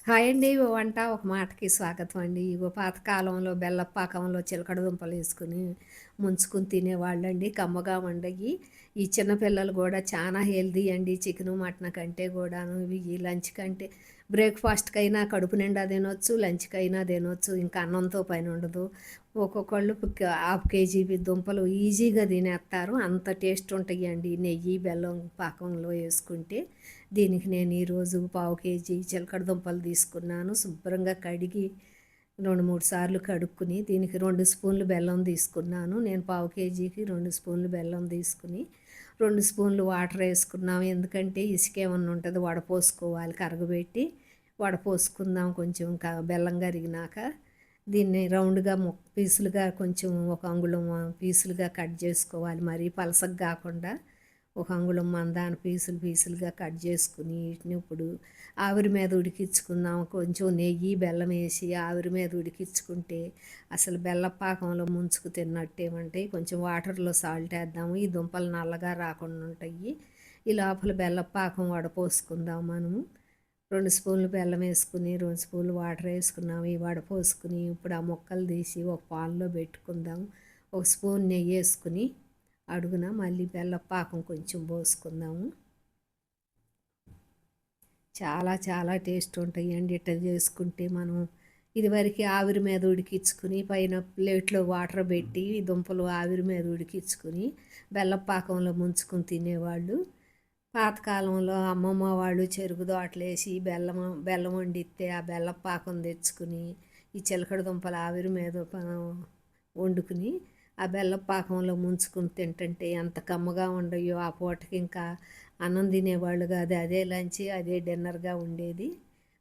Hi అండి. వంట ఒక మాటకి స్వాగతం అండి. ఇగో పాతకాలంలో బెల్లపు పాకంలో చిలకడ దుంపలేసుకొని ముంచుకొని తినేవాళ్ళండి. కమ్మగా ఉండయి. ఈ చిన్న పిల్లలు గూడా చాలా హెల్తీ అండి. చికెను, మటన్ కంటే గూడాను. ఇవి లంచ్ కంటే బ్రేక్‌ఫాస్ట్‌కైనా కడుపు నిండా తినొచ్చు. లంచ్‌కైనా తినొచ్చు. ఇంకా అన్నంతో పనుండదు. ఒక్కొక్కళ్ళు హాఫ్ కేజీ దుంపలు ఈజీగా తినేత్తారు. అంత టేస్ట్ ఉంటాయండి. నెయ్యి, బెల్లం పాకంలో యేసుకుంటే. దీనికి నేను ఈరోజు పావు కేజీ చిలకడ దుంపలు తీసుకున్నాను. శుభ్రంగా కడిగి 2, 3 సార్లు కడుక్కుని దీనికి 2 స్పూన్లు బెల్లం తీసుకున్నాను. నేను పావు కేజీకి 2 స్పూన్లు బెల్లం తీసుకుని 2 స్పూన్లు వాటర్ వేసుకున్నాం. ఎందుకంటే ఇసుక ఏమన్నా ఉంటుంది వడపోసుకోవాలి కరగబెట్టి వడపోసుకుందాం కొంచెం బెల్లం కరిగినాక. దీన్ని రౌండ్గా పీసులుగా కొంచెం ఒక అంగుళం పీసులుగా కట్ చేసుకోవాలి. మరీ పలసగా కాకుండా ఒక అంగుళం మందాన పీసులుగా కట్ చేసుకుని వీటిని ఇప్పుడు ఆవిరి మీద ఉడికించుకుందాం. కొంచెం నెయ్యి బెల్లం వేసి ఆవిరి మీద ఉడికించుకుంటే అసలు బెల్లపాకంలో ముంచుకు తిన్నట్టేమంటాయి. కొంచెం వాటర్లో సాల్ట్ వేద్దాము. ఈ దుంపలు నల్లగా రాకుండా ఉంటాయి. ఈ లోపల బెల్లపాకం వడపోసుకుందాం మనము. 2 స్పూన్లు బెల్లం వేసుకుని 2 స్పూన్లు వాటర్ వేసుకున్నాము. ఈ వడపోసుకుని ఇప్పుడు ఆ ముక్కలు తీసి ఒక పాన్లో పెట్టుకుందాం. ఒక స్పూన్ నెయ్యి వేసుకుని అడుగున మళ్ళీ బెల్లపు పాకం కొంచెం పోసుకుందాము. చాలా చాలా టేస్ట్ ఉంటాయండి ఇట్లా చేసుకుంటే. మనం ఇదివరకు ఆవిరి మీద ఉడికించుకుని పైన ప్లేట్లో వాటర్ పెట్టి దుంపలు ఆవిరి మీద ఉడికించుకుని బెల్లపు పాకంలో ముంచుకుని తినేవాళ్ళు. పాతకాలంలో అమ్మమ్మ వాళ్ళు చెరుకు తోటలేసి బెల్లం వండిస్తే ఆ బెల్లపు పాకం తెచ్చుకుని ఈ చిలకడ దుంపలు ఆవిరి మీద వండుకుని ఆ బెల్లపు పాకంలో ముంచుకుని తింటుంటే ఎంత కమ్మగా ఉండయో. ఆ పూటకి ఇంకా అన్నం తినేవాళ్ళు కాదు. అదే లంచ్ అదే డిన్నర్గా ఉండేది.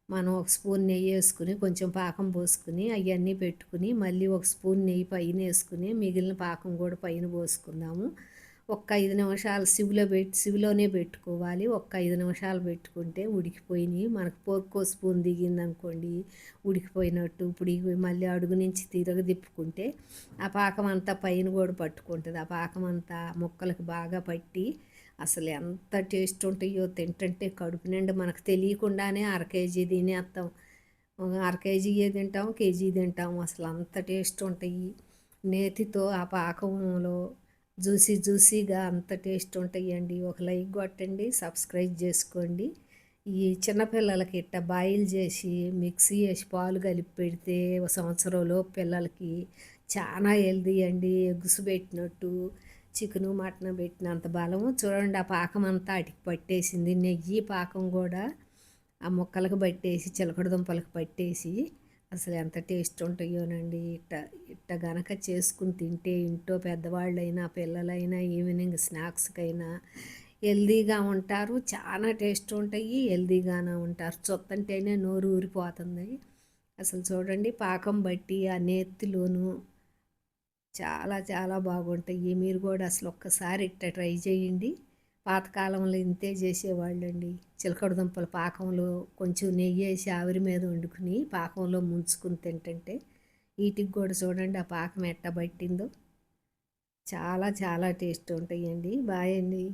మనం ఒక స్పూన్ నెయ్యి వేసుకుని కొంచెం పాకం పోసుకుని అవన్నీ పెట్టుకుని మళ్ళీ ఒక స్పూన్ నెయ్యి పైన వేసుకుని మిగిలిన పాకం కూడా పైన పోసుకుందాము. ఒక్క 5 నిమిషాలు సివిలోనే పెట్టుకోవాలి. ఒక్క 5 నిమిషాలు పెట్టుకుంటే ఉడికిపోయినాయి. మనకు పోర్కో స్పూన్ దిగిందనుకోండి ఉడికిపోయినట్టు. ఇప్పుడు ఇవి మళ్ళీ అడుగు నుంచి తిప్పుకుంటే ఆ పాకం అంతా పైన కూడా పట్టుకుంటుంది. ఆ పాకం అంతా ముక్కలకు బాగా పట్టి అసలు ఎంత టేస్ట్ ఉంటాయో. తింటుంటే కడుపు నిండా మనకు తెలియకుండానే అర కేజీ తినేస్తాం. అర కేజీయే తింటాం, కేజీ తింటాం. అసలు అంత టేస్ట్ ఉంటాయి. నేతితో ఆ పాకంలో జ్యూసీగా అంత టేస్ట్ ఉంటాయండి. ఒక లైక్ కొట్టండి, సబ్స్క్రైబ్ చేసుకోండి. ఈ చిన్నపిల్లలకి ఇట్ట బాయిల్ చేసి మిక్సీ వేసి పాలు కలిపి పెడితే ఒక సంవత్సరంలో పిల్లలకి చాలా హెల్దీ అండి. ఎగ్స్ పెట్టినట్టు చికెను మటన్ పెట్టినంత బలము. చూడండి ఆ పాకం అంతా అటికి పట్టేసింది. నెయ్యి పాకం కూడా ఆ ముక్కలకు పట్టేసి చిలకడ దుంపలకు పట్టేసి అసలు ఎంత టేస్ట్ ఉంటాయోనండి. ఇట్ట గనక చేసుకుని తింటే ఇంట్లో పెద్దవాళ్ళైనా పిల్లలైనా ఈవినింగ్ స్నాక్స్కైనా హెల్దీగా ఉంటారు. చాలా టేస్ట్ ఉంటాయి. హెల్దీగానే ఉంటారు. చూస్తుంటేనే నోరు ఊరిపోతుంది. అసలు చూడండి పాకం బట్టి ఆ నేతిలోను చాలా చాలా బాగుంటాయి. మీరు కూడా అసలు ఒక్కసారి ఇట్ట ట్రై చేయండి. పాతకాలంలో ఇంతే చేసేవాళ్ళండి. చిలకడ దుంపల పాకంలో కొంచెం నెయ్యి వేసి ఆవిరి మీద వండుకుని పాకంలో ముంచుకుని తింటుంటే వీటికి కూడా చూడండి ఆ పాకం ఎట్ట పట్టిందో. చాలా చాలా టేస్ట్ ఉంటాయండి. బాయ్ అండి.